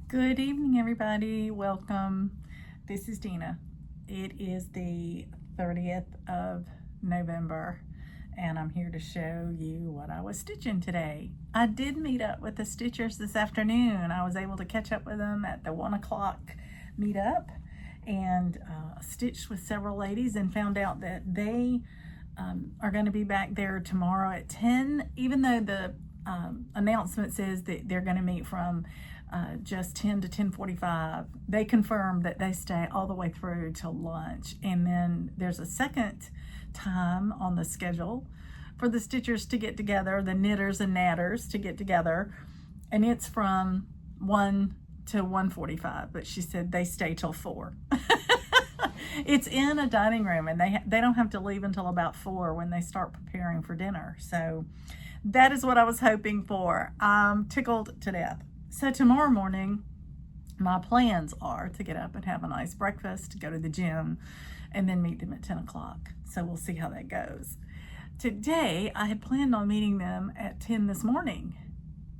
Good evening, everybody. Welcome. This is Dina. It is the 30th of November, and I'm here to show you what I was stitching today. I did meet up with the stitchers this afternoon. I was able to catch up with them at the 1 o'clock meetup and stitched with several ladies and found out that they are going to be back there tomorrow at 10, even though the announcement says that they're going to meet from just 10 to 10:45. They confirmed that they stay all the way through till lunch, and then there's a second time on the schedule for the stitchers to get together, the knitters and natters to get together, and it's from 1 to 1:45, but she said they stay till 4. It's in a dining room, and they don't have to leave until about 4 when they start preparing for dinner. So that is what I was hoping for. I'm tickled to death. So tomorrow morning, my plans are to get up and have a nice breakfast, go to the gym, and then meet them at 10 o'clock. So we'll see how that goes. Today, I had planned on meeting them at 10 this morning,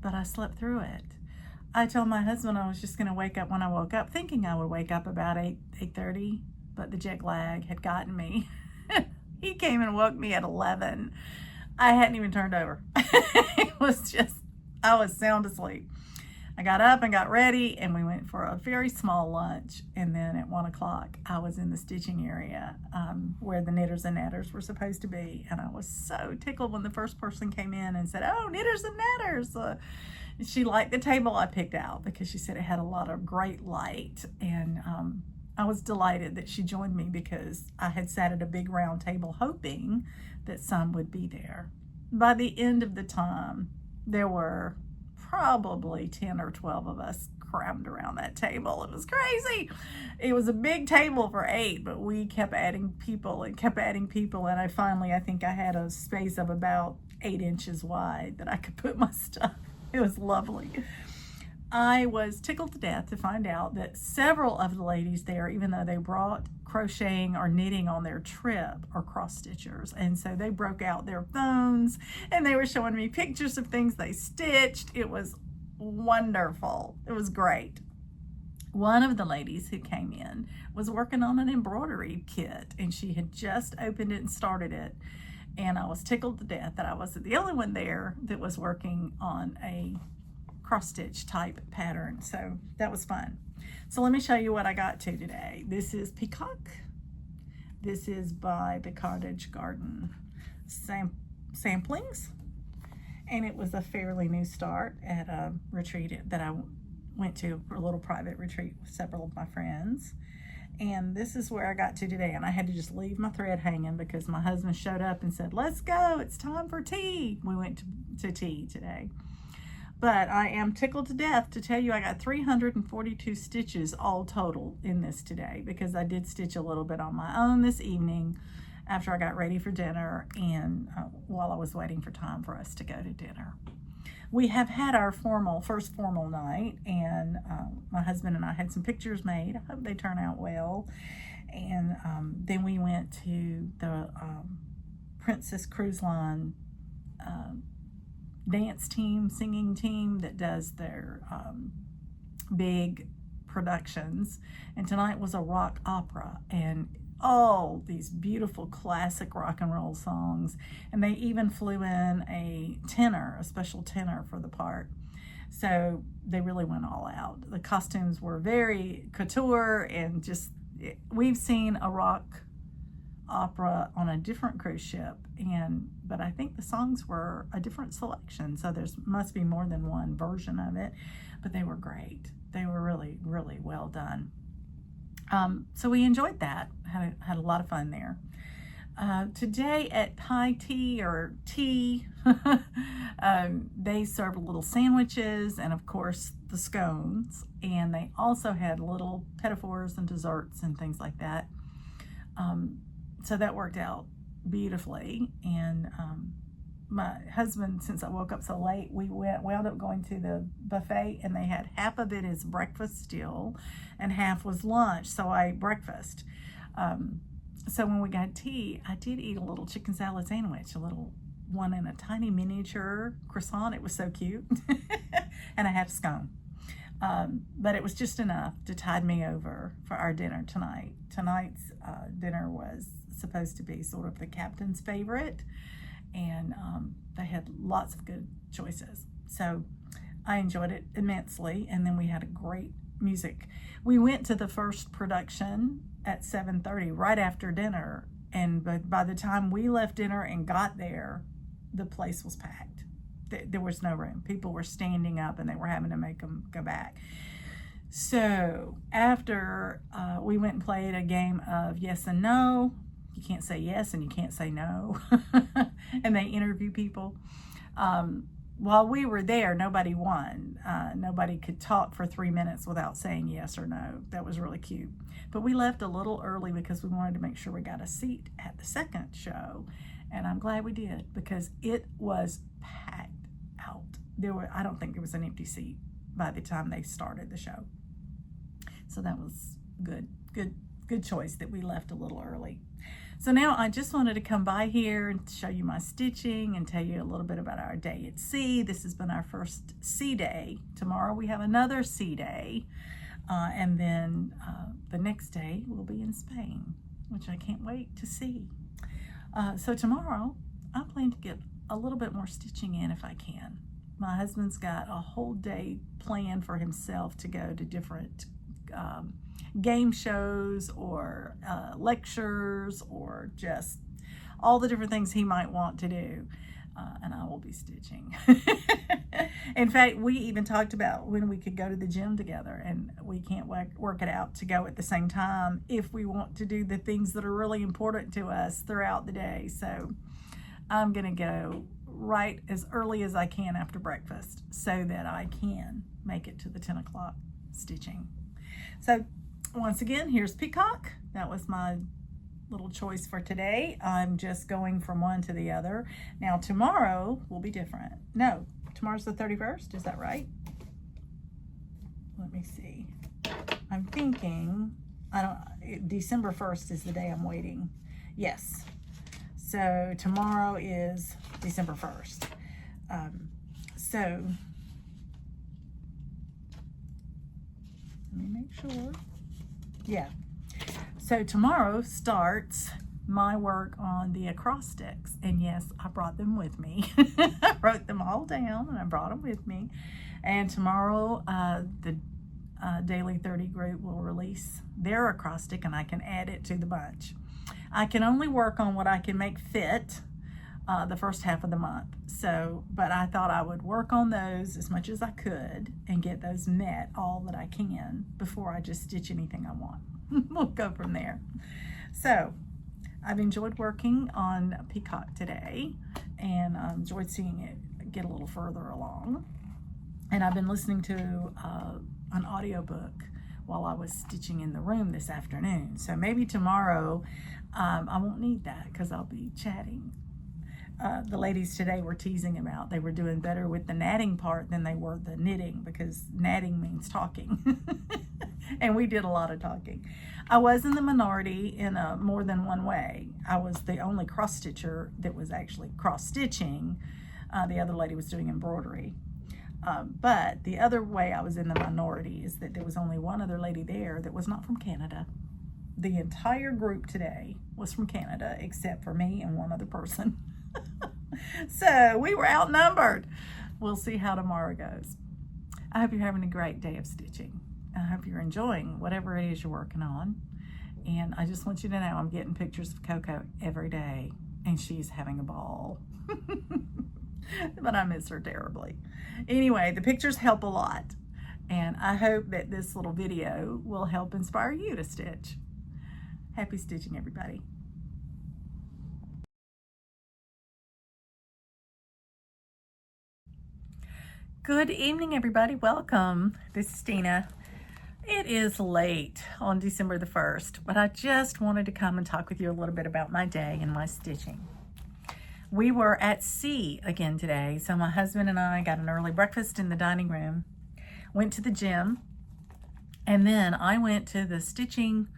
but I slept through it. I told my husband I was just going to wake up when I woke up, thinking I would wake up about 8:30, but the jet lag had gotten me. He came and woke me at 11. I hadn't even turned over. It was just, I was sound asleep. I got up and got ready, and we went for a very small lunch, and then at 1 o'clock I was in the stitching area where the knitters and natters were supposed to be, and I was so tickled when the first person came in and said, "Oh, knitters and natters." She liked the table I picked out because she said it had a lot of great light, and I was delighted that she joined me because I had sat at a big round table hoping that some would be there. By the end of the time, there were probably 10 or 12 of us crammed around that table. It was crazy. It was a big table for 8, but we kept adding people and kept adding people, and I think I had a space of about 8 inches wide that I could put my stuff. It was lovely. I was tickled to death to find out that several of the ladies there, even though they brought crocheting or knitting on their trip, are cross stitchers, and so they broke out their phones and they were showing me pictures of things they stitched. It was wonderful. It was great. One of the ladies who came in was working on an embroidery kit, and she had just opened it and started it, and I was tickled to death that I wasn't the only one there that was working on a cross stitch type pattern. So that was fun. So let me show you what I got to today. This is Peacock. This is by the Cottage Garden samplings, and it was a fairly new start at a retreat that I went to for a little private retreat with several of my friends. And this is where I got to today, and I had to just leave my thread hanging because my husband showed up and said, "Let's go, it's time for tea." We went to tea today. But I am tickled to death to tell you I got 342 stitches all total in this today, because I did stitch a little bit on my own this evening after I got ready for dinner, and while I was waiting for time for us to go to dinner. We have had our first formal night, and my husband and I had some pictures made. I hope they turn out well. And then we went to the Princess Cruise Line dance team, singing team that does their big productions, and tonight was a rock opera, and all these beautiful classic rock and roll songs, and they even flew in a special tenor for the part. So they really went all out. The costumes were very couture, and we've seen a rock opera on a different cruise ship, but I think the songs were a different selection, so there must be more than one version of it, but they were great. They were really, really well done. So we enjoyed that, had a lot of fun there. Today at high tea or tea, they served little sandwiches and of course the scones, and they also had little petitfours and desserts and things like that. So that worked out beautifully. And my husband, since I woke up so late, we wound up going to the buffet, and they had half of it as breakfast still and half was lunch. So I breakfast. So when we got tea, I did eat a little chicken salad sandwich, a little one in a tiny miniature croissant. It was so cute. And I had a scone. But it was just enough to tide me over for our dinner tonight. Tonight's dinner was supposed to be sort of the captain's favorite, and they had lots of good choices. So I enjoyed it immensely, and then we had a great music. We went to the first production at 7:30 right after dinner, and by the time we left dinner and got there, the place was packed. There was no room. People were standing up and they were having to make them go back. So after we went and played a game of yes and no, you can't say yes and you can't say no, and they interview people. While we were there, nobody won. Nobody could talk for 3 minutes without saying yes or no. That was really cute. But we left a little early because we wanted to make sure we got a seat at the second show. And I'm glad we did, because it was packed out. I don't think there was an empty seat by the time they started the show. So that was good choice that we left a little early. So now I just wanted to come by here and show you my stitching and tell you a little bit about our day at sea. This has been our first sea day. Tomorrow we have another sea day. And then the next day we'll be in Spain, which I can't wait to see. So tomorrow I plan to get a little bit more stitching in if I can. My husband's got a whole day planned for himself to go to different game shows or lectures, or just all the different things he might want to do, and I will be stitching. In fact, we even talked about when we could go to the gym together, and we can't work it out to go at the same time if we want to do the things that are really important to us throughout the day. So I'm gonna go right as early as I can after breakfast so that I can make it to the 10 o'clock stitching. So once again, here's Peacock. That was my little choice for today. I'm just going from one to the other. Now tomorrow will be different. No, tomorrow's the 31st, is that right? Let me see. I'm thinking, December 1st is the day I'm waiting. Yes. So tomorrow is December 1st. So let me make sure. Yeah. So tomorrow starts my work on the acrostics. And yes, I brought them with me. I wrote them all down and I brought them with me. And tomorrow, the Daily 30 group will release their acrostic and I can add it to the bunch. I can only work on what I can make fit the first half of the month. So, but I thought I would work on those as much as I could and get those met all that I can before I just stitch anything I want. We'll go from there. So I've enjoyed working on Peacock today, and I enjoyed seeing it get a little further along. And I've been listening to an audiobook while I was stitching in the room this afternoon. So maybe tomorrow I won't need that because I'll be chatting. The ladies today were teasing about they were doing better with the natting part than they were the knitting, because natting means talking. And we did a lot of talking. I was in the minority in more than one way. I was the only cross stitcher that was actually cross stitching. The other lady was doing embroidery. But the other way I was in the minority is that there was only one other lady there that was not from Canada. The entire group today was from Canada except for me and one other person. So we were outnumbered. We'll see how tomorrow goes. I hope you're having a great day of stitching. I hope you're enjoying whatever it is you're working on. And I just want you to know I'm getting pictures of Coco every day, and she's having a ball. But I miss her terribly. Anyway, the pictures help a lot. And I hope that this little video will help inspire you to stitch. Happy stitching, everybody. Good evening, everybody. Welcome. This is Tina. It is late on December the 1st, but I just wanted to come and talk with you a little bit about my day and my stitching. We were at sea again today, so my husband and I got an early breakfast in the dining room, went to the gym, and then I went to the stitching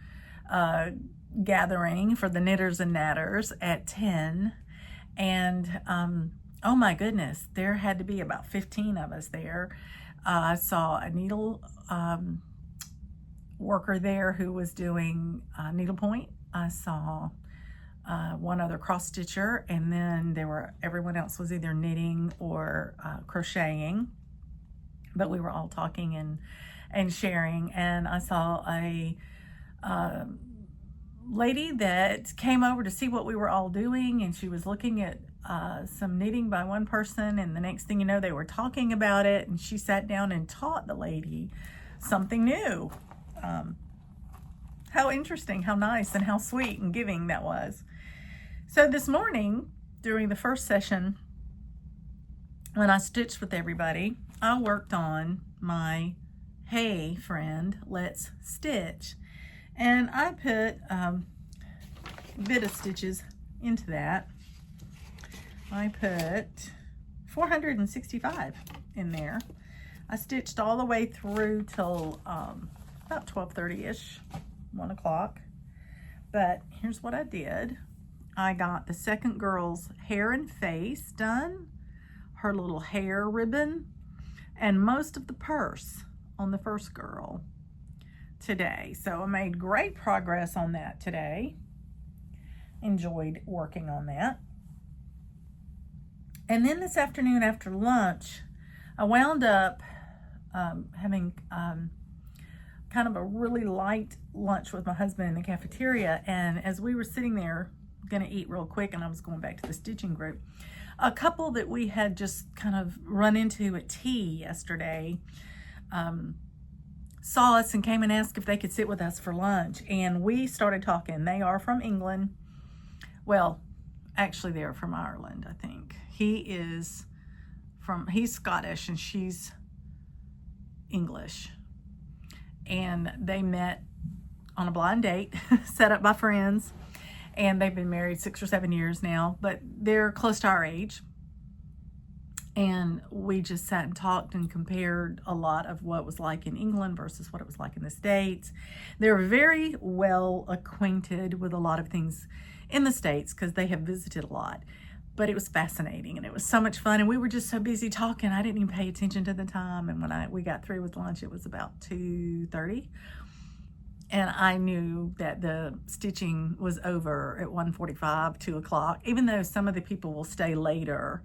gathering for the knitters and natters at 10, and oh my goodness, there had to be about 15 of us there. I saw a needle worker there who was doing needlepoint. I saw one other cross stitcher, and then everyone else was either knitting or crocheting, but we were all talking and sharing. And I saw a lady that came over to see what we were all doing, and she was looking at some knitting by one person, and the next thing you know, they were talking about it, and she sat down and taught the lady something new. How interesting, how nice, and how sweet and giving that was. So this morning, during the first session, when I stitched with everybody, I worked on my Hey Friend, Let's Stitch. And I put a bit of stitches into that. I put 465 in there. I stitched all the way through till about 12:30ish, 1 o'clock. But here's what I did. I got the second girl's hair and face done, her little hair ribbon, and most of the purse on the first girl today. So I made great progress on that today. Enjoyed working on that. And then this afternoon after lunch, I wound up having kind of a really light lunch with my husband in the cafeteria. And as we were sitting there going to eat real quick, and I was going back to the stitching group, a couple that we had just kind of run into at tea yesterday saw us and came and asked if they could sit with us for lunch. And we started talking. They are from England. Well, actually they're from Ireland, I think. He's Scottish and she's English. And they met on a blind date set up by friends. And they've been married 6 or 7 years now, but they're close to our age. And we just sat and talked and compared a lot of what it was like in England versus what it was like in the States. They're very well acquainted with a lot of things in the States because they have visited a lot. But it was fascinating and it was so much fun. And we were just so busy talking, I didn't even pay attention to the time. And when we got through with lunch, it was about 2:30. And I knew that the stitching was over at 1:45, 2 o'clock. Even though some of the people will stay later,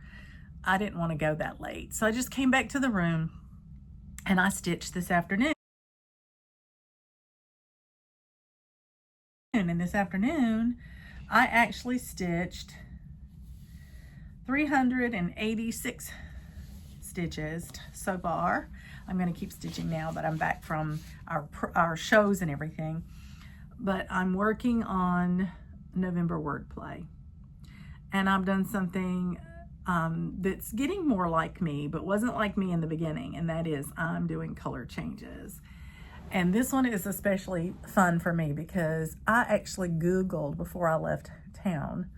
I didn't want to go that late. So I just came back to the room and I stitched this afternoon. And this afternoon, I actually stitched 386 stitches so far. I'm going to keep stitching now, but I'm back from our shows and everything. But I'm working on November wordplay. And I've done something that's getting more like me, but wasn't like me in the beginning. And that is I'm doing color changes. And this one is especially fun for me because I actually Googled before I left town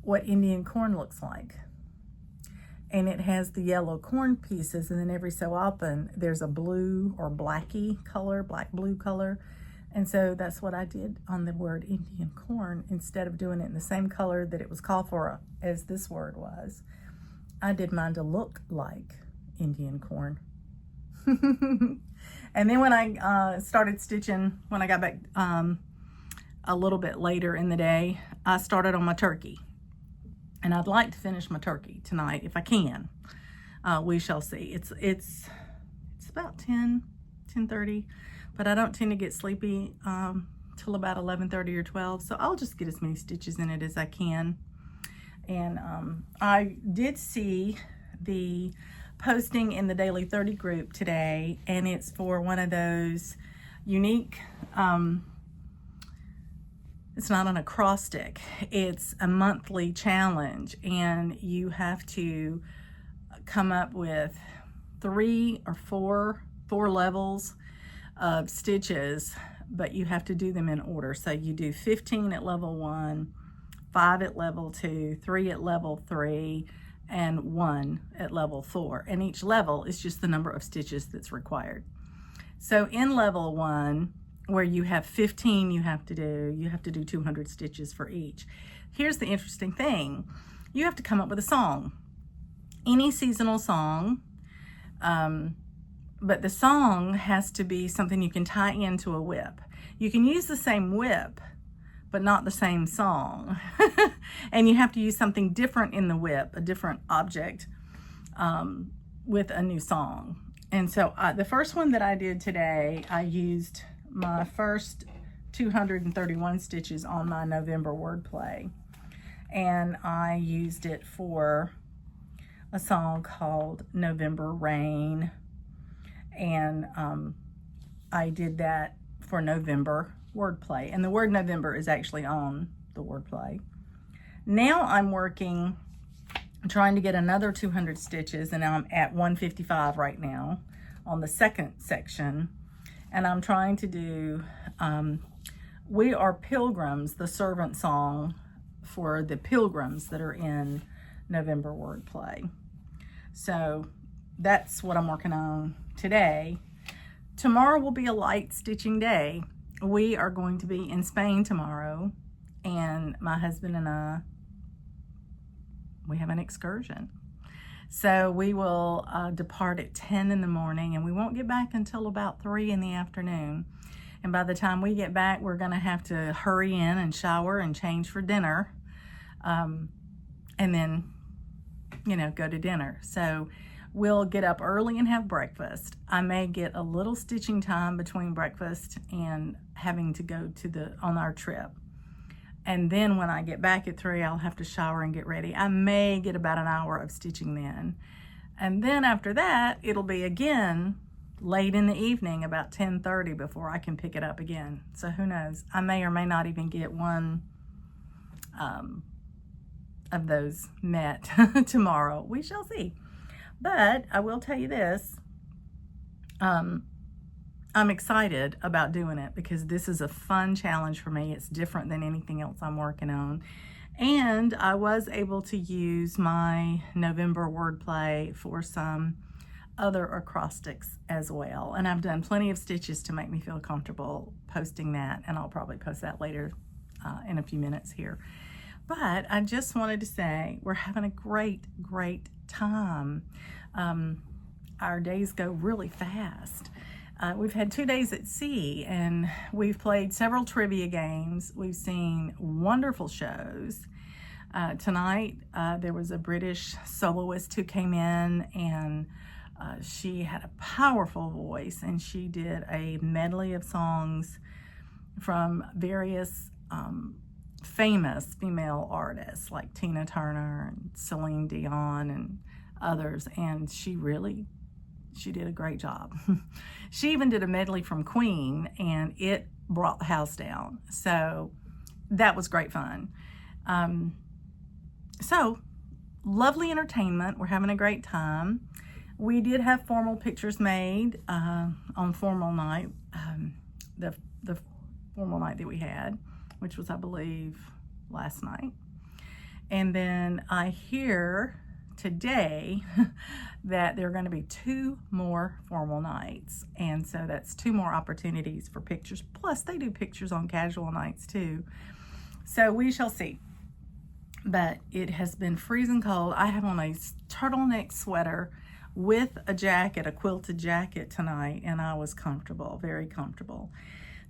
what Indian corn looks like. And it has the yellow corn pieces, and then every so often there's a blue or blacky color, black-blue color. And so that's what I did on the word Indian corn. Instead of doing it in the same color that it was called for as this word was, I did mine to look like Indian corn. And then when I started stitching, when I got back a little bit later in the day, I started on my turkey. And I'd like to finish my turkey tonight if I can. We shall see. It's about 10:30, but I don't tend to get sleepy till about 11:30 or 12. So I'll just get as many stitches in it as I can. And I did see the posting in the Daily 30 group today, and it's for one of those unique it's not an acrostic, it's a monthly challenge, and you have to come up with 3 or 4 levels of stitches, but you have to do them in order. So you do 15 at level 1, 5 at level 2, 3 at level 3, and 1 at level 4. And each level is just the number of stitches that's required. So in level 1, where you have 15 you have to do 200 stitches for each. Here's the interesting thing. You have to come up with a song. Any seasonal song But the song has to be something you can tie into a whip. You can use the same whip, but not the same song. And you have to use something different in the whip, a different object, with a new song. And so the first one that I did today, I used my first 231 stitches on my November wordplay. And I used it for a song called November Rain. And I did that for November wordplay. And the word November is actually on the wordplay. Now I'm working, trying to get another 200 stitches, and I'm at 155 right now on the second section. And I'm trying to do We Are Pilgrims, the servant song for the pilgrims that are in November wordplay. So that's what I'm working on today. Tomorrow will be a light stitching day. We are going to be in Spain tomorrow, and my husband and I, we have an excursion. So we will depart at 10 in the morning, and we won't get back until about 3 in the afternoon. And by the time we get back, we're going to have to hurry in and shower and change for dinner, and then, you know, go to dinner. So we'll get up early and have breakfast. I may get a little stitching time between breakfast and having to go to on our trip. And then when I get back at 3, I'll have to shower and get ready. I may get about an hour of stitching then. And then after that, it'll be again late in the evening, about 10:30, before I can pick it up again. So who knows? I may or may not even get one of those met tomorrow. We shall see. But I will tell you this, I'm excited about doing it because this is a fun challenge for me. It's different than anything else I'm working on. And I was able to use my November wordplay for some other acrostics as well. And I've done plenty of stitches to make me feel comfortable posting that. And I'll probably post that later in a few minutes here. But I just wanted to say we're having a great time. Our days go really fast. We've had 2 days at sea, and we've played several trivia games. We've seen wonderful shows. Tonight, there was a British soloist who came in, and she had a powerful voice, and she did a medley of songs from various famous female artists like Tina Turner and Celine Dion and others, and she did a great job. She even did a medley from Queen, and it brought the house down. So that was great fun. So lovely entertainment. We're having a great time. We did have formal pictures made on formal night, the formal night that we had, which was, I believe, last night. And then I hear today that there are going to be 2 more formal nights, and so that's 2 more opportunities for pictures. Plus they do pictures on casual nights too, so we shall see. But it has been freezing cold. I have on a turtleneck sweater with a jacket, a quilted jacket tonight, and I was comfortable, very comfortable.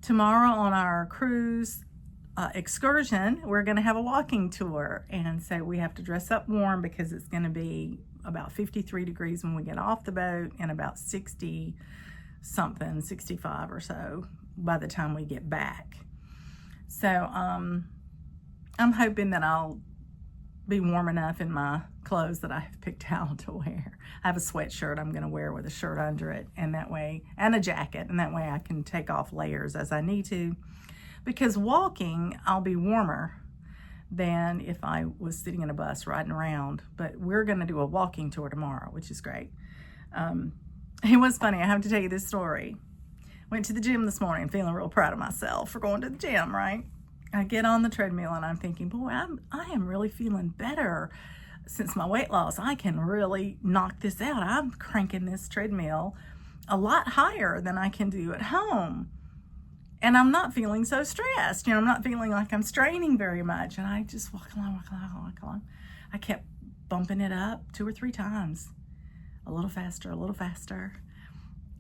Tomorrow on our cruise excursion, we're going to have a walking tour, and so we have to dress up warm because it's going to be about 53 degrees when we get off the boat, and about 60 something, 65 or so by the time we get back. So I'm hoping that I'll be warm enough in my clothes that I have picked out to wear. I have a sweatshirt I'm going to wear with a shirt under it, and that way, and a jacket, and that way I can take off layers as I need to. Because walking, I'll be warmer than if I was sitting in a bus riding around. But we're going to do a walking tour tomorrow, which is great. It was funny. I have to tell you this story. Went to the gym this morning, feeling real proud of myself for going to the gym, right? I get on the treadmill and I'm thinking, boy, I am really feeling better since my weight loss. I can really knock this out. I'm cranking this treadmill a lot higher than I can do at home. And I'm not feeling so stressed. You know, I'm not feeling like I'm straining very much. And I just walk along. I kept bumping it up 2 or 3 times. a little faster, a little faster.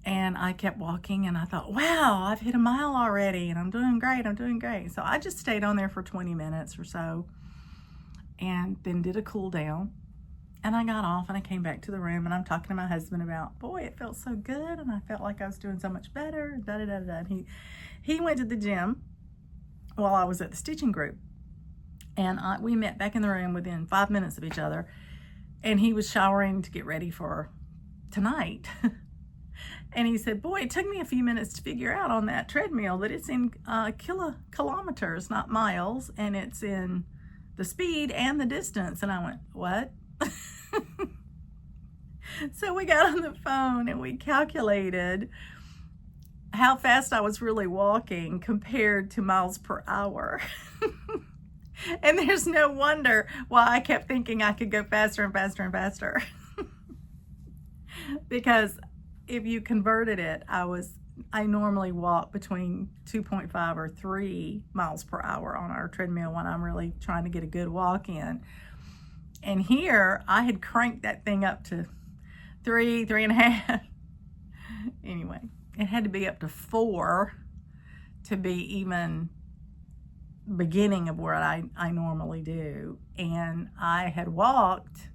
And I kept walking and I thought, wow, I've hit a mile already and I'm doing great, I'm doing great. So I just stayed on there for 20 minutes or so and then did a cool down. And I got off and I came back to the room and I'm talking to my husband about, boy, it felt so good and I felt like I was doing so much better, da da da da. And he went to the gym while I was at the stitching group. And we met back in the room within 5 minutes of each other. And he was showering to get ready for tonight. And he said, boy, it took me a few minutes to figure out on that treadmill that it's in kilometers, not miles. And it's in the speed and the distance. And I went, what? So we got on the phone and we calculated how fast I was really walking compared to miles per hour. And there's no wonder why I kept thinking I could go faster and faster and faster. Because if you converted it, I normally walk between 2.5 or 3 miles per hour on our treadmill when I'm really trying to get a good walk in. And here I had cranked that thing up to 3.5. Anyway, it had to be up to 4 to be even beginning of what I normally do. And I had walked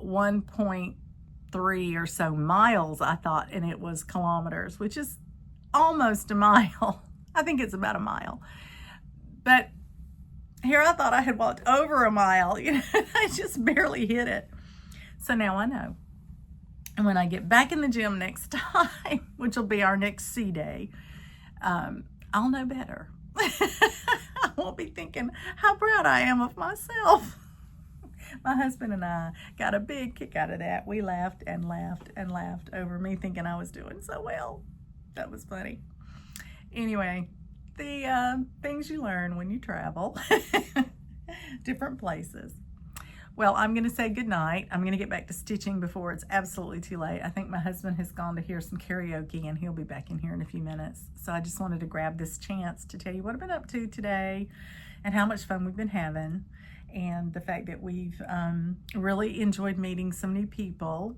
1.3 or so miles, I thought, and it was kilometers, which is almost a mile. I think it's about a mile. But here I thought I had walked over a mile. I just barely hit it. So now I know. And when I get back in the gym next time, which will be our next C day, I'll know better. I won't be thinking how proud I am of myself. My husband and I got a big kick out of that. We laughed and laughed and laughed over me thinking I was doing so well. That was funny. Anyway, the things you learn when you travel, different places. Well, I'm going to say goodnight. I'm going to get back to stitching before it's absolutely too late. I think my husband has gone to hear some karaoke and he'll be back in here in a few minutes. So I just wanted to grab this chance to tell you what I've been up to today and how much fun we've been having, and the fact that we've really enjoyed meeting some new people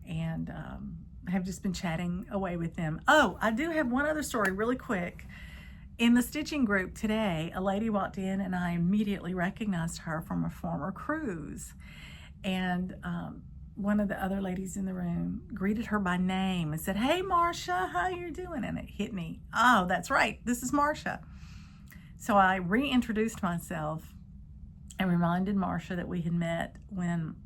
and have just been chatting away with them. Oh, I do have one other story really quick. In the stitching group today, a lady walked in and I immediately recognized her from a former cruise. And one of the other ladies in the room greeted her by name and said, hey, Marcia, how you doing? And it hit me. Oh, that's right. This is Marcia. So I reintroduced myself and reminded Marcia that we had met when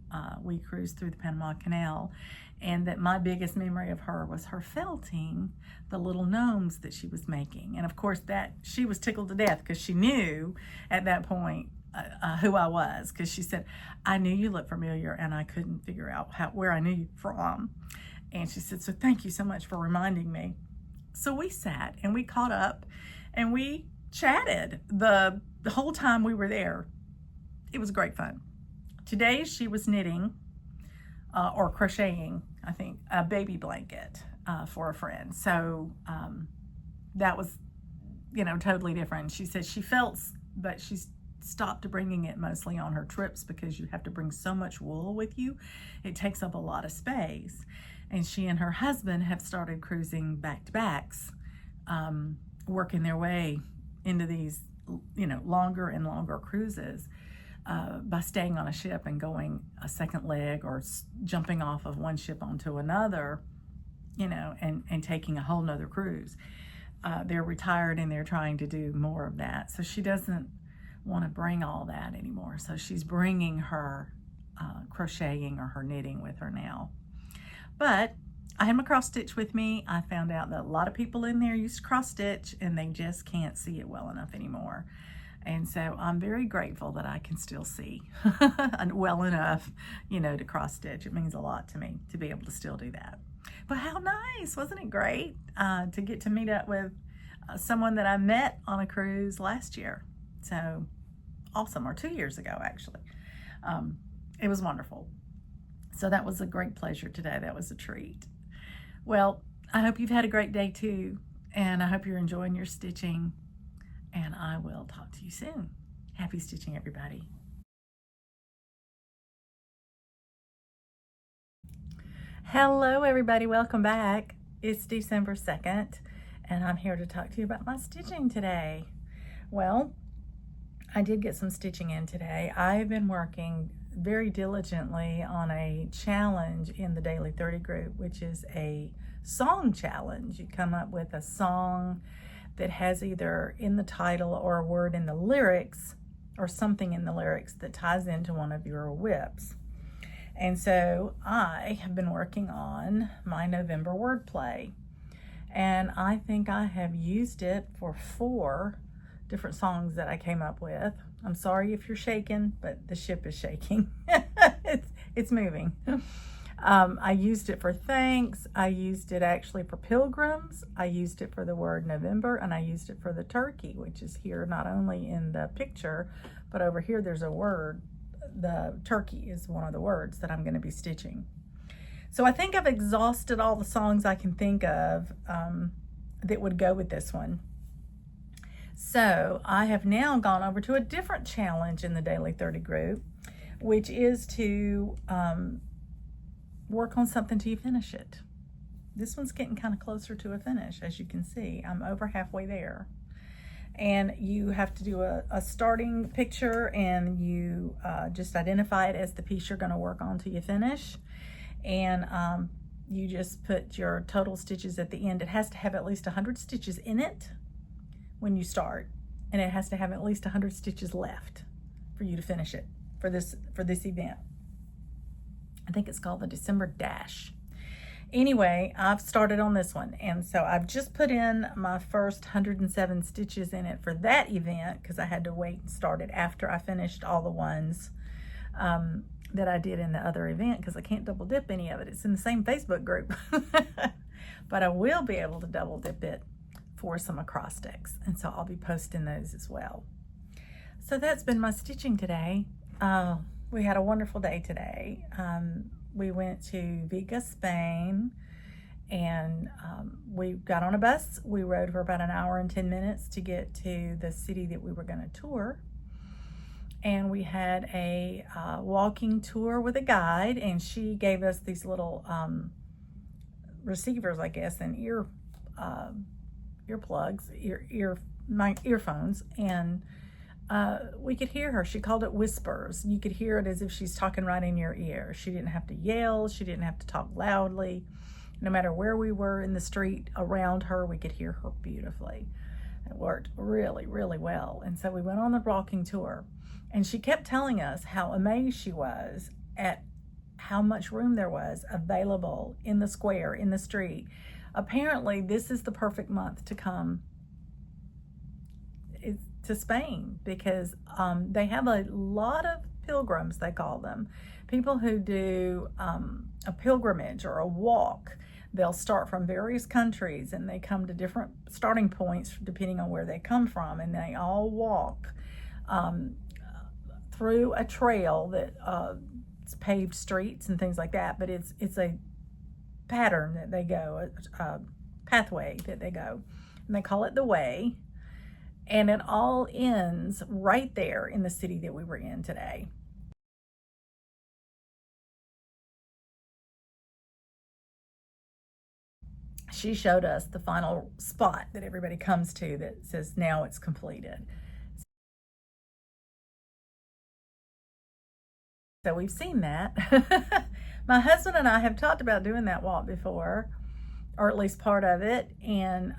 we cruised through the Panama Canal, and that my biggest memory of her was her felting the little gnomes that she was making. And of course that she was tickled to death because she knew at that point who I was, because she said, I knew you looked familiar and I couldn't figure out where I knew you from. And she said, so thank you so much for reminding me. So we sat and we caught up and we chatted the whole time we were there. It was great fun. Today she was knitting or crocheting, I think, a baby blanket for a friend. So that was, totally different. She said she felts, but she's stopped bringing it mostly on her trips because you have to bring so much wool with you. It takes up a lot of space. And she and her husband have started cruising back-to-backs, working their way into these, longer and longer cruises. By staying on a ship and going a second leg or jumping off of one ship onto another, and taking a whole nother cruise. They're retired and they're trying to do more of that. So she doesn't want to bring all that anymore. So she's bringing her crocheting or her knitting with her now. But I had my cross stitch with me. I found out that a lot of people in there used to cross stitch and they just can't see it well enough anymore. And so I'm very grateful that I can still see well enough, to cross stitch. It means a lot to me to be able to still do that. But how nice, wasn't it great to get to meet up with someone that I met on a cruise last year? So awesome, or 2 years ago, actually. It was wonderful. So that was a great pleasure today. That was a treat. Well, I hope you've had a great day too. And I hope you're enjoying your stitching. And I will talk to you soon. Happy stitching, everybody. Hello everybody, welcome back. It's December 2nd and I'm here to talk to you about my stitching today. Well, I did get some stitching in today. I've been working very diligently on a challenge in the Daily 30 group, which is a song challenge. You come up with a song that has either in the title or a word in the lyrics or something in the lyrics that ties into one of your whips. And so I have been working on my November wordplay, and I think I have used it for 4 different songs that I came up with. I'm sorry if you're shaking, but the ship is shaking. it's moving. I used it for thanks. I used it actually for pilgrims. I used it for the word November, and I used it for the turkey, which is here not only in the picture, but over here there's a word. The turkey is one of the words that I'm going to be stitching. So I think I've exhausted all the songs I can think of that would go with this one. So I have now gone over to a different challenge in the Daily 30 group, which is to work on something till you finish it. This one's getting kind of closer to a finish, as you can see. I'm over halfway there. And you have to do a starting picture, and you just identify it as the piece you're going to work on till you finish. And you just put your total stitches at the end. It has to have at least 100 stitches in it when you start, and it has to have at least 100 stitches left for you to finish it for this event. I think it's called the December Dash. Anyway, I've started on this one, and so I've just put in my first 107 stitches in it for that event because I had to wait and start it after I finished all the ones that I did in the other event because I can't double dip any of it. It's in the same Facebook group. But I will be able to double dip it for some acrostics, and so I'll be posting those as well. So that's been my stitching today. We had a wonderful day today. We went to Viga, Spain, and we got on a bus. We rode for about an hour and 10 minutes to get to the city that we were going to tour. And we had a walking tour with a guide, and she gave us these little receivers, I guess, and earphones, and we could hear her. She called it whispers. You could hear it as if she's talking right in your ear. She didn't have to yell. She didn't have to talk loudly. No matter where we were in the street around her, we could hear her beautifully. It worked really, really well. And so we went on the walking tour, and she kept telling us how amazed she was at how much room there was available in the square, in the street. Apparently, this is the perfect month to come to Spain because they have a lot of pilgrims, they call them, people who do a pilgrimage or a walk. They'll start from various countries, and they come to different starting points depending on where they come from, and they all walk through a trail that it's paved streets and things like that, but it's a pattern that they go, a pathway that they go, and they call it the way. And it all ends right there in the city that we were in today. She showed us the final spot that everybody comes to that says, now it's completed. So we've seen that. My husband and I have talked about doing that walk before, or at least part of it. And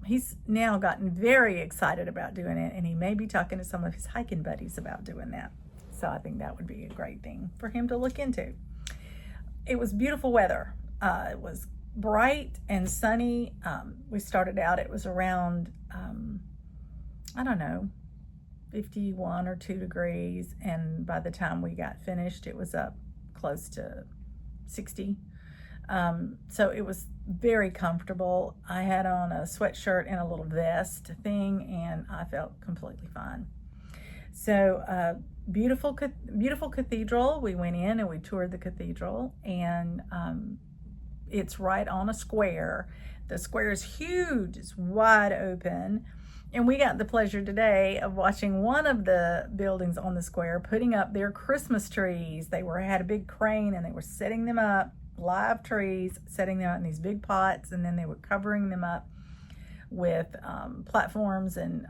he's now gotten very excited about doing it, and he may be talking to some of his hiking buddies about doing that. So I think that would be a great thing for him to look into. It was beautiful weather. It was bright and sunny. We started out, it was around, I don't know, 51 or 2 degrees. And by the time we got finished, it was up close to 60. So it was very comfortable. I had on a sweatshirt and a little vest thing, and I felt completely fine. So beautiful cathedral. We went in and we toured the cathedral, and it's right on a square. The square is huge. It's wide open. And we got the pleasure today of watching one of the buildings on the square putting up their Christmas trees. They had a big crane, and they were setting them up live trees, setting them out in these big pots, and then they were covering them up with platforms and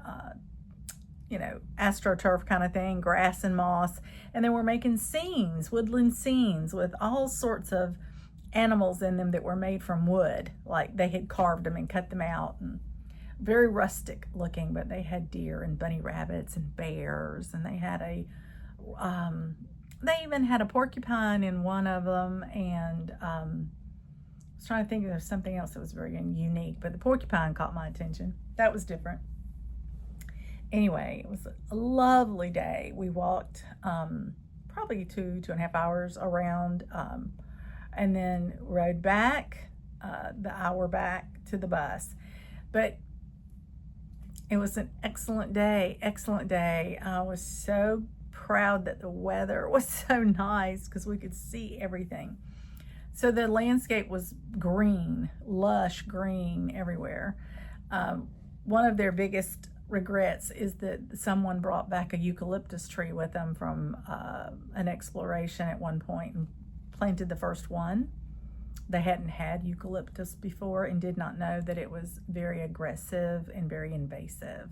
astroturf kind of thing, grass and moss. And they were making scenes, woodland scenes with all sorts of animals in them that were made from wood. Like they had carved them and cut them out, and very rustic looking, but they had deer and bunny rabbits and bears, and they had they even had a porcupine in one of them, and I was trying to think of something else that was very unique, but the porcupine caught my attention. That was different. Anyway, it was a lovely day. We walked probably 2.5 hours around, and then rode back the hour back to the bus. But it was an excellent day, excellent day. I was so proud that the weather was so nice because we could see everything. So the landscape was green, lush green everywhere. One of their biggest regrets is that someone brought back a eucalyptus tree with them from an exploration at one point and planted the first one. They hadn't had eucalyptus before and did not know that it was very aggressive and very invasive.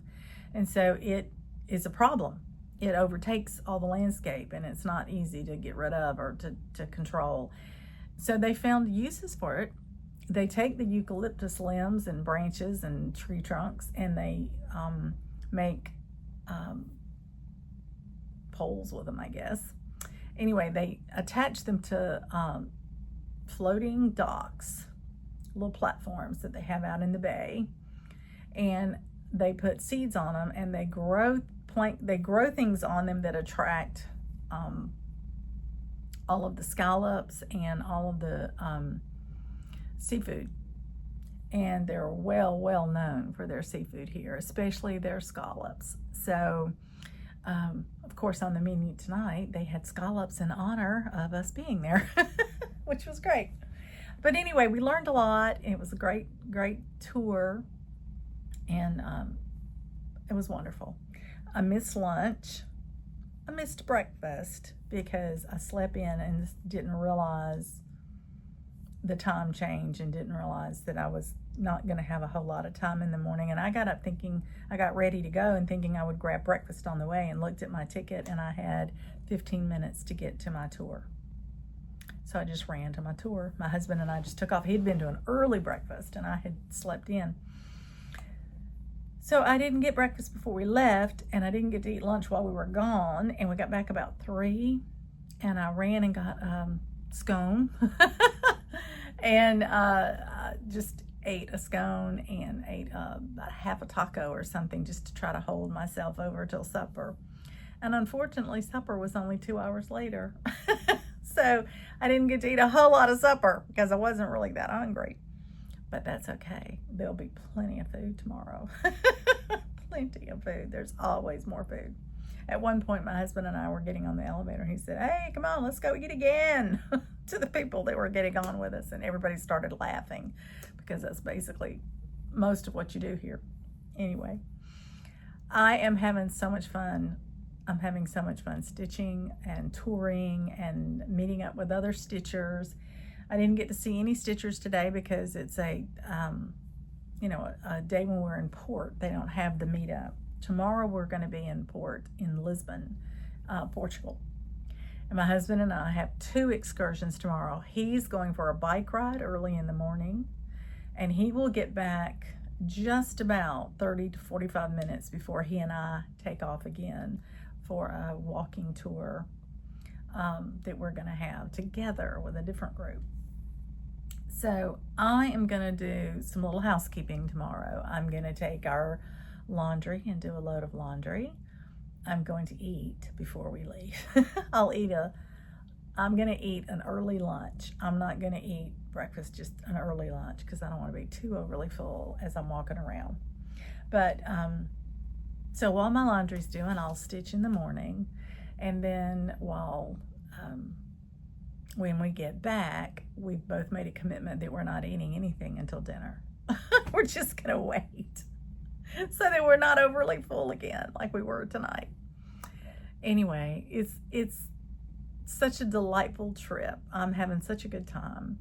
And so it is a problem. It overtakes all the landscape, and it's not easy to get rid of or to control. So they found uses for it. They take the eucalyptus limbs and branches and tree trunks, and they make poles with them, I guess. Anyway, they attach them to floating docks, little platforms that they have out in the bay, and they put seeds on them, and they grow things on them that attract all of the scallops and all of the seafood. And they're well known for their seafood here, especially their scallops. So of course, on the menu tonight they had scallops in honor of us being there, which was great. But anyway, we learned a lot. It was a great tour, and it was wonderful. I missed lunch. I missed breakfast because I slept in and didn't realize the time change and didn't realize that I was not going to have a whole lot of time in the morning. And I got up thinking, I got ready to go and thinking I would grab breakfast on the way, and looked at my ticket, and I had 15 minutes to get to my tour. So I just ran to my tour. My husband and I just took off. He'd been to an early breakfast and I had slept in. So I didn't get breakfast before we left, and I didn't get to eat lunch while we were gone, and we got back about 3, and I ran and got scone and just ate a scone and ate about half a taco or something just to try to hold myself over till supper. And unfortunately, supper was only 2 hours later. So I didn't get to eat a whole lot of supper because I wasn't really that hungry. But that's okay. There'll be plenty of food tomorrow. Plenty of food. There's always more food. At one point, my husband and I were getting on the elevator. He said, "Hey, come on, let's go eat again," to the people that were getting on with us. And everybody started laughing because that's basically most of what you do here. Anyway, I am having so much fun. I'm having so much fun stitching and touring and meeting up with other stitchers. I didn't get to see any stitchers today because it's a day when we're in port. They don't have the meetup. Tomorrow we're going to be in port in Lisbon, Portugal. And my husband and I have 2 excursions tomorrow. He's going for a bike ride early in the morning, and he will get back just about 30 to 45 minutes before he and I take off again for a walking tour that we're going to have together with a different group. So I am going to do some little housekeeping tomorrow. I'm going to take our laundry and do a load of laundry. I'm going to eat before we leave. I'm going to eat an early lunch. I'm not going to eat breakfast, just an early lunch, because I don't want to be too overly full as I'm walking around. But so while my laundry's doing, I'll stitch in the morning, and then when we get back, we've both made a commitment that we're not eating anything until dinner. We're just gonna wait so that we're not overly full again like we were tonight. Anyway, it's such a delightful trip. I'm having such a good time.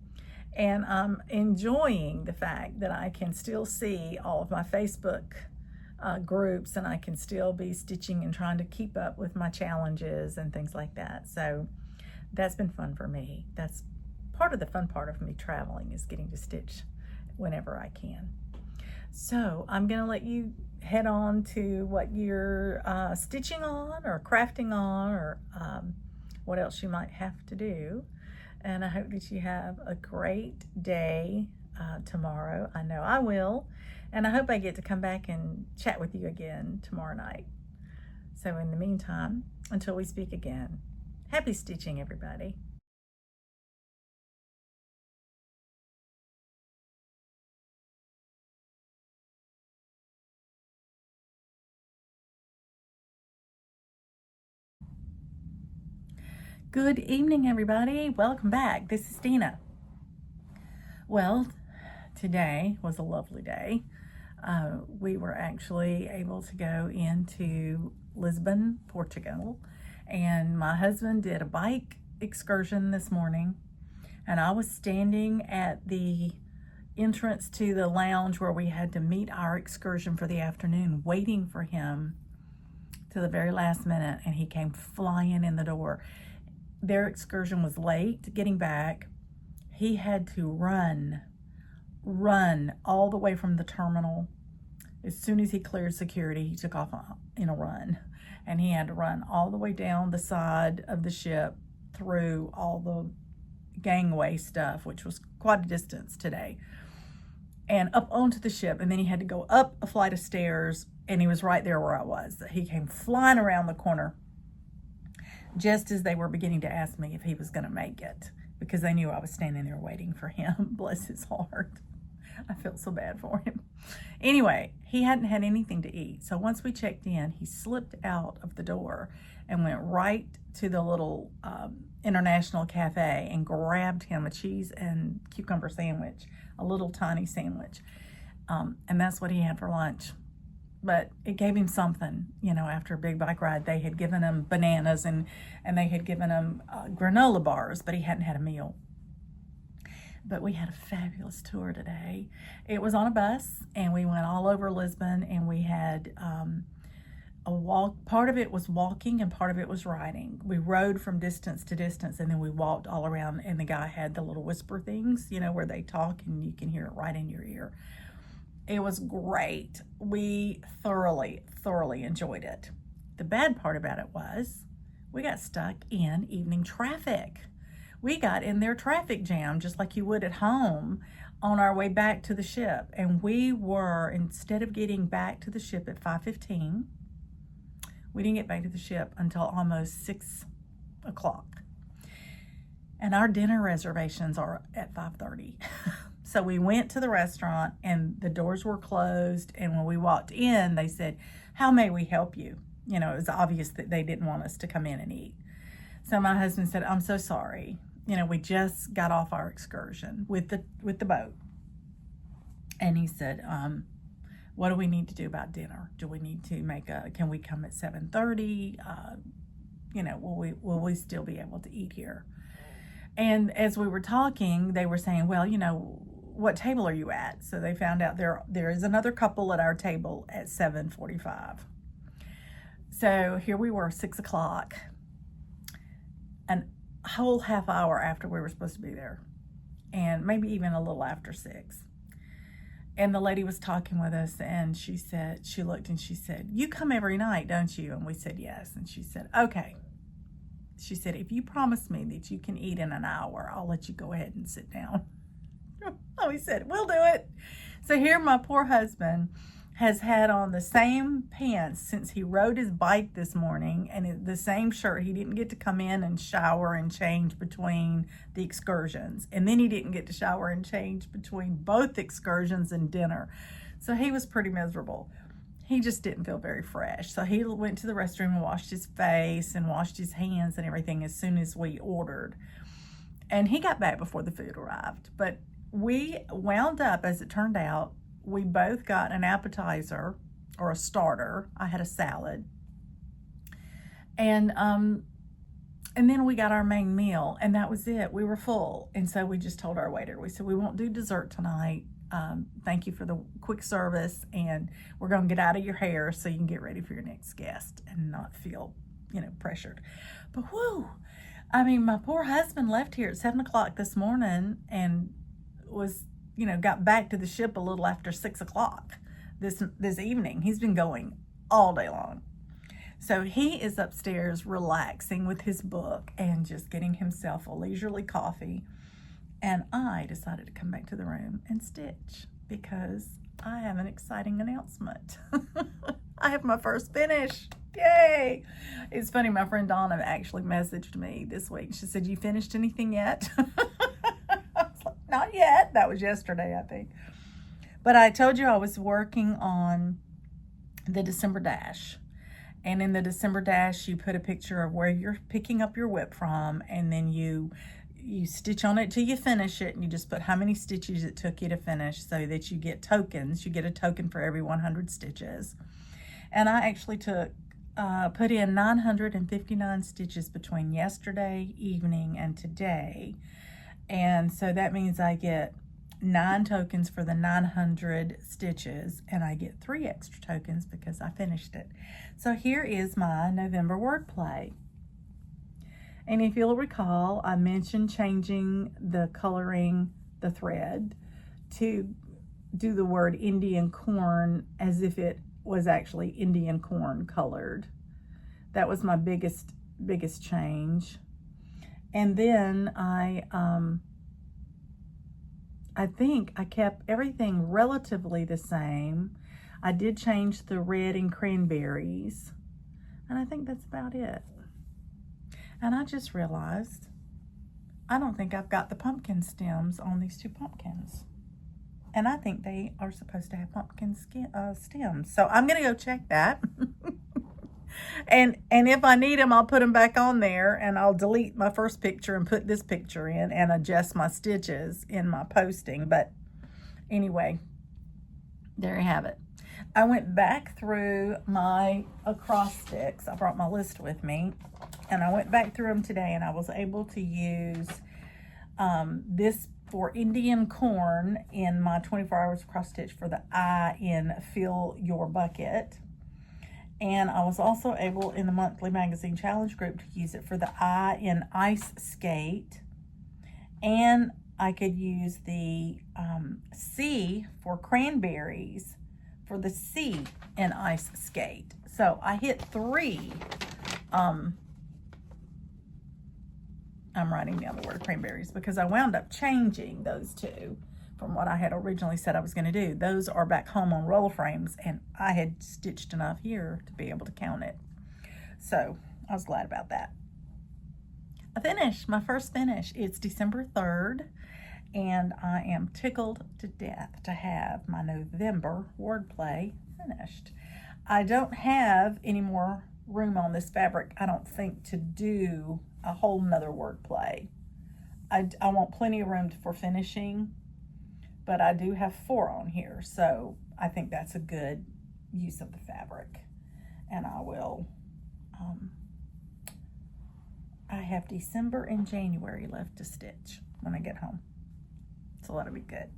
And I'm enjoying the fact that I can still see all of my Facebook groups, and I can still be stitching and trying to keep up with my challenges and things like that. So that's been fun for me. That's part of the fun part of me traveling, is getting to stitch whenever I can. So I'm going to let you head on to what you're stitching on or crafting on, or what else you might have to do. And I hope that you have a great day tomorrow. I know I will. And I hope I get to come back and chat with you again tomorrow night. So in the meantime, until we speak again, happy stitching, everybody. Good evening, everybody. Welcome back. This is Dina. Well, today was a lovely day. We were actually able to go into Lisbon, Portugal, and my husband did a bike excursion this morning, and I was standing at the entrance to the lounge where we had to meet our excursion for the afternoon, waiting for him to the very last minute, and he came flying in the door. Their excursion was late getting back. He had to run all the way from the terminal. As soon as he cleared security, he took off in a run, and he had to run all the way down the side of the ship through all the gangway stuff, which was quite a distance today, and up onto the ship. And then he had to go up a flight of stairs, and he was right there where I was. He came flying around the corner just as they were beginning to ask me if he was going to make it, because they knew I was standing there waiting for him. Bless his heart. I felt so bad for him. Anyway, he hadn't had anything to eat. So once we checked in, he slipped out of the door and went right to the little international cafe and grabbed him a cheese and cucumber sandwich, a little tiny sandwich. And that's what he had for lunch. But it gave him something, you know. After a big bike ride, they had given him bananas and they had given him granola bars, but he hadn't had a meal. But we had a fabulous tour today. It was on a bus, and we went all over Lisbon, and we had a walk. Part of it was walking and part of it was riding. We rode from distance to distance, and then we walked all around, and the guy had the little whisper things, you know, where they talk and you can hear it right in your ear. It was great. We thoroughly enjoyed it. The bad part about it was we got stuck in evening traffic. We got in their traffic jam just like you would at home on our way back to the ship. And we were, instead of getting back to the ship at 5:15, we didn't get back to the ship until almost 6 o'clock. And our dinner reservations are at 5:30. So we went to the restaurant, and the doors were closed. And when we walked in, they said, "How may we help you?" You know, it was obvious that they didn't want us to come in and eat. So my husband said, "I'm so sorry. You know, we just got off our excursion with the boat." And he said, "What do we need to do about dinner? Do we need to can we come at 7:30? You know, will we still be able to eat here?" And as we were talking, they were saying, "Well, you know, what table are you at?" So they found out there is another couple at our table at 7:45. So here we were, 6 o'clock, an whole half hour after we were supposed to be there, and maybe even a little after 6. And the lady was talking with us, and she looked and she said, "You come every night, don't you?" And we said, "Yes." And she said, "Okay." She said, "If you promise me that you can eat in an hour, I'll let you go ahead and sit down." Oh, he said, "We'll do it." So here my poor husband has had on the same pants since he rode his bike this morning, and the same shirt. He didn't get to come in and shower and change between the excursions. And then he didn't get to shower and change between both excursions and dinner. So he was pretty miserable. He just didn't feel very fresh. So he went to the restroom and washed his face and washed his hands and everything as soon as we ordered. And he got back before the food arrived. But we wound up, as it turned out, we both got an appetizer or a starter. I had a salad. And And then we got our main meal, and that was it. We were full. And so we just told our waiter, we said, we won't do dessert tonight. Thank you for the quick service, and we're going to get out of your hair so you can get ready for your next guest and not feel, pressured. But whoo, I mean, my poor husband left here at 7 o'clock this morning and was, got back to the ship a little after 6 o'clock this evening. He's been going all day long. So he is upstairs relaxing with his book and just getting himself a leisurely coffee. And I decided to come back to the room and stitch because I have an exciting announcement. I have my first finish. Yay! It's funny, my friend Donna actually messaged me this week. She said, "You finished anything yet?" I was like, "Not yet." That was yesterday, I think. But I told you I was working on the December dash. And in the December dash, you put a picture of where you're picking up your whip from, and then you stitch on it till you finish it, and you just put how many stitches it took you to finish so that you get tokens. You get a token for every 100 stitches. And I actually put in 959 stitches between yesterday evening and today. And so that means I get 9 tokens for the 900 stitches, and I get 3 extra tokens because I finished it. So here is my November wordplay. And if you'll recall, I mentioned changing the coloring, the thread, to do the word Indian corn as if it was actually Indian corn colored. That was my biggest change. And then I think I kept everything relatively the same. I did change the red and cranberries, and I think that's about it. And I just realized I don't think I've got the pumpkin stems on these 2 pumpkins. And I think they are supposed to have pumpkin stems. So I'm going to go check that. And if I need them, I'll put them back on there, and I'll delete my first picture and put this picture in and adjust my stitches in my posting. But anyway, there you have it. I went back through my acrostics. I brought my list with me, and I went back through them today, and I was able to use this for Indian corn in my 24 hours cross stitch for the I in Fill Your Bucket. And I was also able in the monthly magazine challenge group to use it for the I in Ice Skate. And I could use the C for cranberries for the C in Ice Skate. So I hit 3. I'm writing down the word cranberries because I wound up changing those 2 from what I had originally said I was going to do. Those are back home on roll frames, and I had stitched enough here to be able to count it. So I was glad about that. I finished my first finish. It's December 3rd, and I am tickled to death to have my November wordplay finished. I don't have any more room on this fabric, I don't think, to do a whole nother wordplay. I want plenty of room for finishing, but I do have 4 on here, so I think that's a good use of the fabric. And I will, I have December and January left to stitch when I get home, so that'll be good.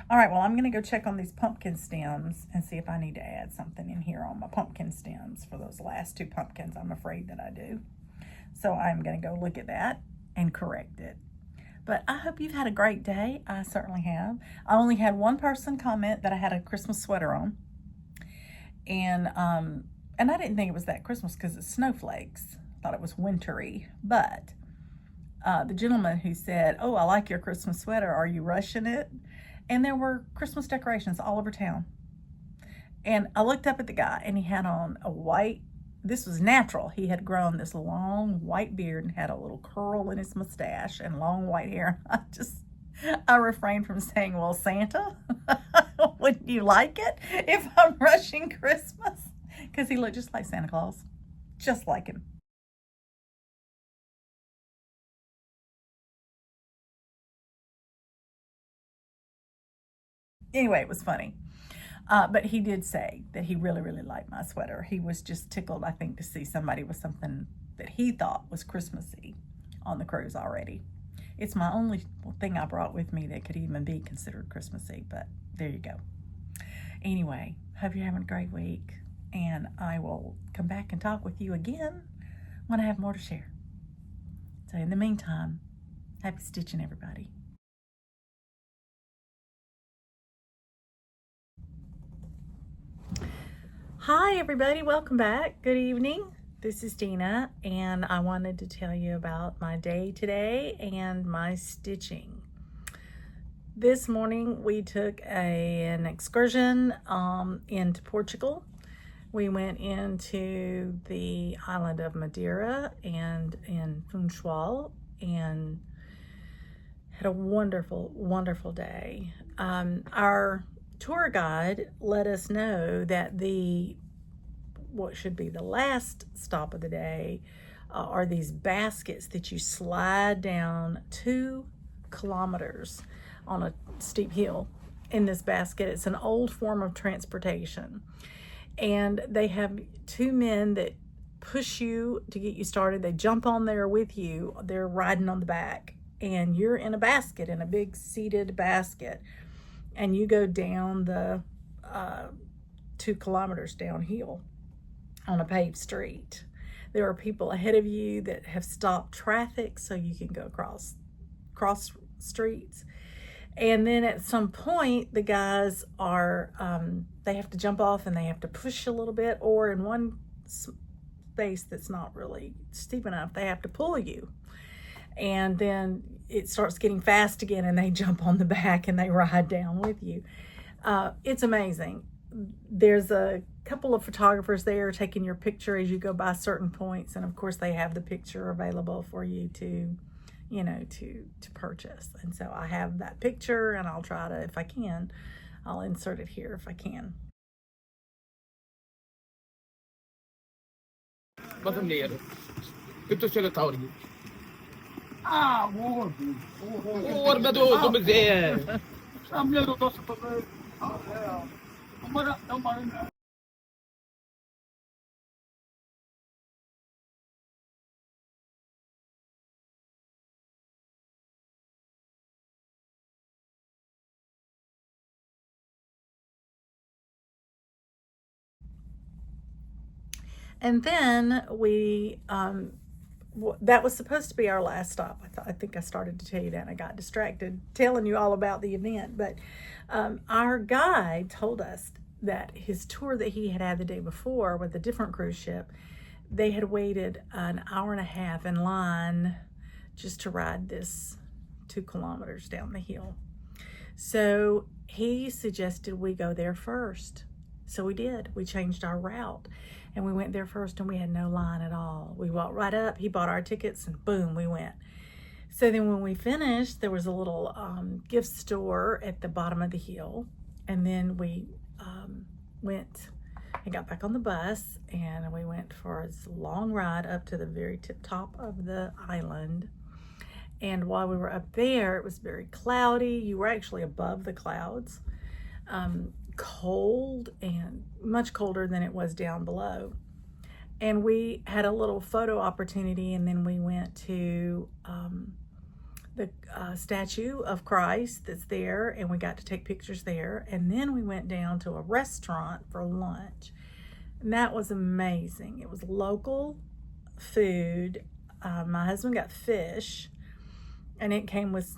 All right, well, I'm going to go check on these pumpkin stems and see if I need to add something in here on my pumpkin stems for those last 2 pumpkins. I'm afraid that I do. So I'm going to go look at that and correct it. But I hope you've had a great day. I certainly have. I only had one person comment that I had a Christmas sweater on. And I didn't think it was that Christmas because it's snowflakes. I thought it was wintry. But the gentleman who said, "Oh, I like your Christmas sweater. Are you rushing it?" And there were Christmas decorations all over town. And I looked up at the guy, and he had on a white, this was natural. He had grown this long white beard and had a little curl in his mustache and long white hair. I refrained from saying, "Well, Santa, wouldn't you like it if I'm rushing Christmas?" Because he looked just like Santa Claus, just like him. Anyway, it was funny. But he did say that he really, really liked my sweater. He was just tickled, I think, to see somebody with something that he thought was Christmassy on the cruise already. It's my only thing I brought with me that could even be considered Christmassy, but there you go. Anyway, hope you're having a great week, and I will come back and talk with you again when I have more to share. So in the meantime, happy stitching, everybody. Hi, everybody. Welcome back. Good evening. This is Dina, and I wanted to tell you about my day today and my stitching. This morning, we took an excursion into Portugal. We went into the island of Madeira and in Funchal and had a wonderful, wonderful day. Our tour guide let us know that what should be the last stop of the day are these baskets that you slide down 2 kilometers on a steep hill in this basket. It's an old form of transportation, and they have 2 men that push you to get you started. They jump on there with you. They're riding on the back, and you're in a basket, in a big seated basket, and you go down the 2 kilometers downhill on a paved street. There are people ahead of you that have stopped traffic so you can go cross streets. And then at some point, the guys are, they have to jump off and they have to push a little bit, or in one space that's not really steep enough, they have to pull you. And then it starts getting fast again, and they jump on the back and they ride down with you. It's amazing. There's a couple of photographers there taking your picture as you go by certain points, and of course they have the picture available for you to purchase. And so I have that picture, and I'll try to, if I can, I'll insert it here if I can. And then we, that was supposed to be our last stop. I think I started to tell you that, and I got distracted telling you all about the event. But our guide told us that his tour that he had the day before with a different cruise ship, they had waited an hour and a half in line just to ride this 2 kilometers down the hill. So he suggested we go there first. So we did. We changed our route, and we went there first, and we had no line at all. We walked right up. He bought our tickets, and boom, we went. So then when we finished, there was a little gift store at the bottom of the hill, and then we went and got back on the bus, and we went for a long ride up to the very top of the island. And while we were up there, it was very cloudy. You were actually above the clouds. Cold, and much colder than it was down below. And we had a little photo opportunity, and then we went to the statue of Christ that's there, and we got to take pictures there. And then we went down to a restaurant for lunch, and that was amazing. It was local food. My husband got fish, and it came with,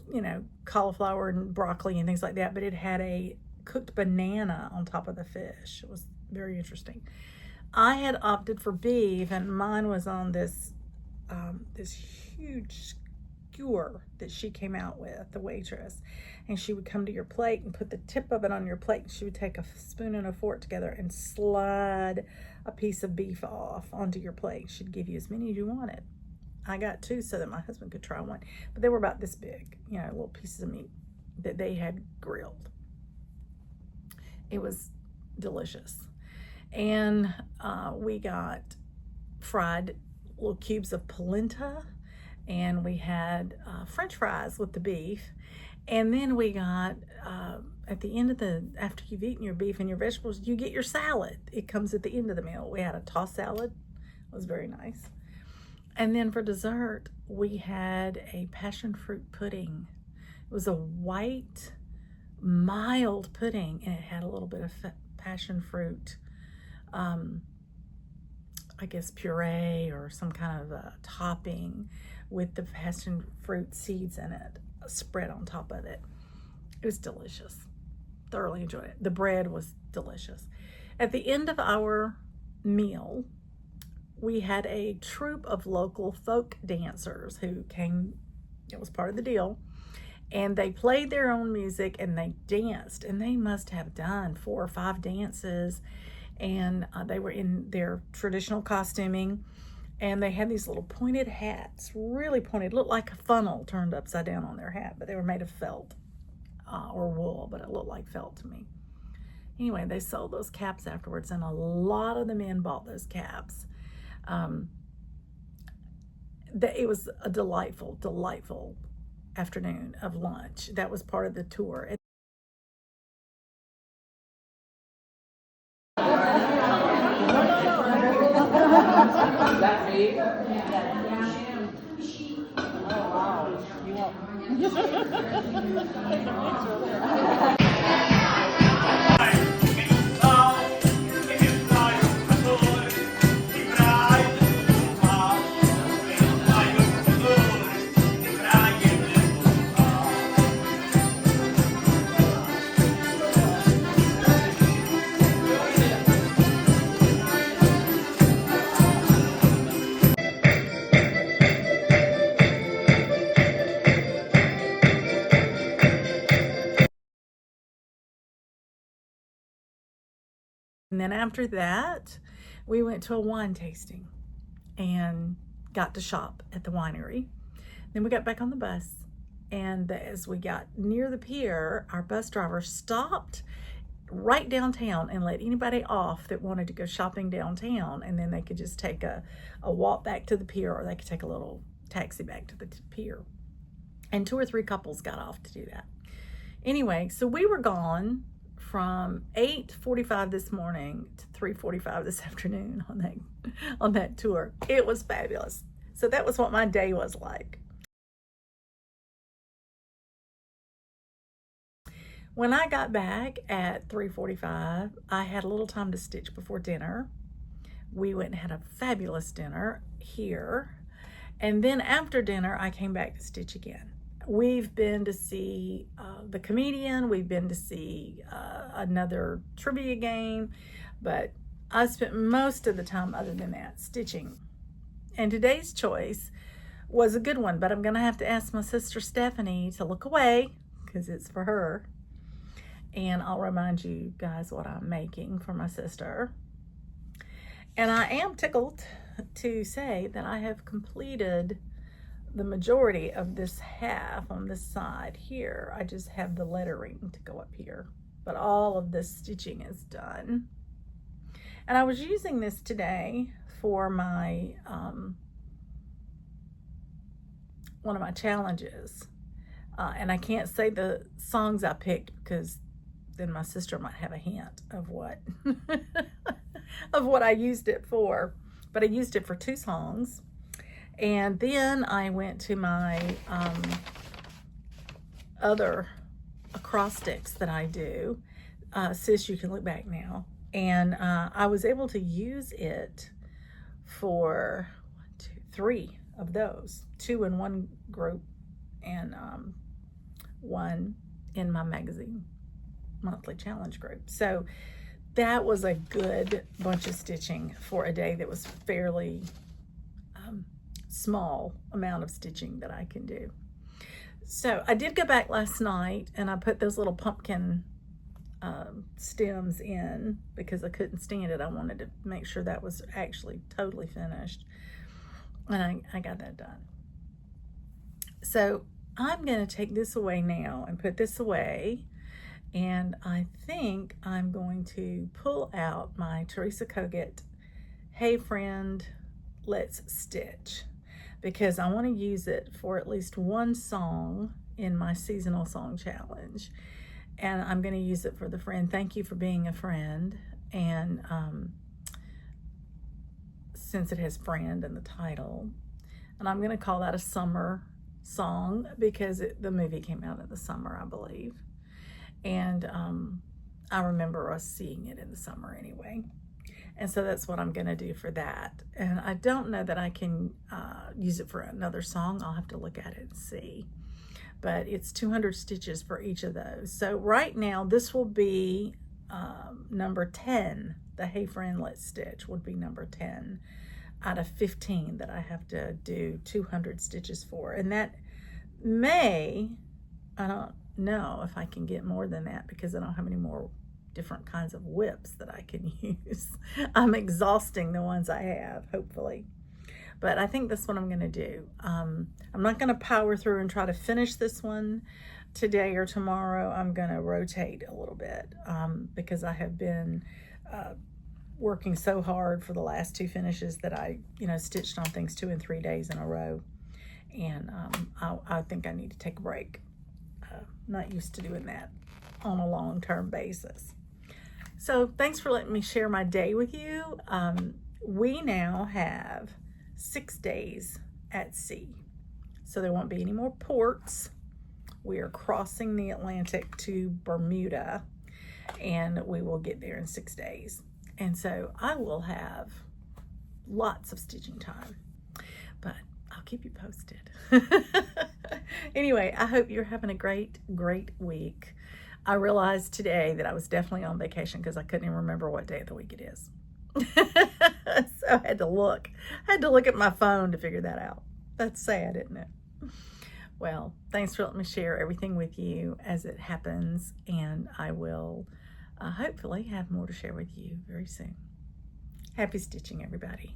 cauliflower and broccoli and things like that, but it had a cooked banana on top of the fish. It was very interesting. I had opted for beef, and mine was on this huge skewer that she came out with, the waitress, and she would come to your plate and put the tip of it on your plate, and she would take a spoon and a fork together and slide a piece of beef off onto your plate. She'd give you as many as you wanted. I got 2 so that my husband could try one, but they were about this big, little pieces of meat that they had grilled. It was delicious. And we got fried little cubes of polenta, and we had French fries with the beef. And then we got, at the end of after you've eaten your beef and your vegetables, you get your salad. It comes at the end of the meal. We had a tossed salad. It was very nice. And then for dessert, we had a passion fruit pudding. It was a white, mild pudding, and it had a little bit of passion fruit, I guess puree or some kind of a topping with the passion fruit seeds in it, spread on top of it. It was delicious. Thoroughly enjoyed it. The bread was delicious. At the end of our meal, we had a troupe of local folk dancers who came. It was part of the deal. And they played their own music and they danced. And they must have done 4 or 5 dances. And they were in their traditional costuming. And they had these little pointed hats, really pointed, looked like a funnel turned upside down on their hat. But they were made of felt or wool, but it looked like felt to me. Anyway, they sold those caps afterwards. And a lot of the men bought those caps. It was a delightful, delightful afternoon of lunch. That was part of the tour. Is that me? Oh, wow. You want... And then after that, we went to a wine tasting and got to shop at the winery. Then we got back on the bus, and as we got near the pier, our bus driver stopped right downtown and let anybody off that wanted to go shopping downtown, and then they could just take a walk back to the pier, or they could take a little taxi back to the pier. And 2 or 3 couples got off to do that. Anyway, so we were gone from 8:45 this morning to 3:45 this afternoon on that tour. It was fabulous. So that was what my day was like. When I got back at 3:45, I had a little time to stitch before dinner. We went and had a fabulous dinner here. And then after dinner, I came back to stitch again. We've been to see the comedian. We've been to see another trivia game, but I spent most of the time other than that stitching. And today's choice was a good one, but I'm gonna have to ask my sister Stephanie to look away because it's for her. And I'll remind you guys what I'm making for my sister. And I am tickled to say that I have completed the majority of this half on this side here. I just have the lettering to go up here, but all of this stitching is done. And I was using this today for my one of my challenges, and I can't say the songs I picked because then my sister might have a hint of what of what I used it for. But I used it for 2 songs. And then I went to my other acrostics that I do. Sis, you can look back now. And I was able to use it for 1, 2, 3 of those. 2 in one group and 1 in my magazine monthly challenge group. So that was a good bunch of stitching for a day that was fairly small amount of stitching that I can do. So I did go back last night and I put those little pumpkin stems in because I couldn't stand it. I wanted to make sure that was actually totally finished, and I got that done. So I'm going to take this away now and put this away, and I think I'm going to pull out my Teresa Kogut Hey Friend Let's Stitch, because I want to use it for at least 1 song in my seasonal song challenge. And I'm going to use it for the friend. Thank you for being a friend. And since it has friend in the title. And I'm going to call that a summer song because the movie came out in the summer, I believe. And I remember us seeing it in the summer anyway. And so that's what I'm going to do for that. And I don't know that I can use it for another song. I'll have to look at it and see. But it's 200 stitches for each of those. So right now, this will be number 10. The Hey Friendlet stitch would be number 10 out of 15 that I have to do 200 stitches for. And that may, I don't know if I can get more than that because I don't have any more different kinds of whips that I can use. I'm exhausting the ones I have, hopefully. But I think that's what I'm going to do. I'm not going to power through and try to finish this one today or tomorrow. I'm going to rotate a little bit because I have been working so hard for the last 2 finishes that I, stitched on things 2 and 3 days in a row. And I think I need to take a break. Not used to doing that on a long-term basis. So thanks for letting me share my day with you. We now have 6 days at sea. So there won't be any more ports. We are crossing the Atlantic to Bermuda, and we will get there in 6 days. And so I will have lots of stitching time, but I'll keep you posted. Anyway, I hope you're having a great week. I realized today that I was definitely on vacation because I couldn't even remember what day of the week it is. So I had to look. At my phone to figure that out. That's sad, isn't it? Well, thanks for letting me share everything with you as it happens, and I will hopefully have more to share with you very soon. Happy stitching, everybody.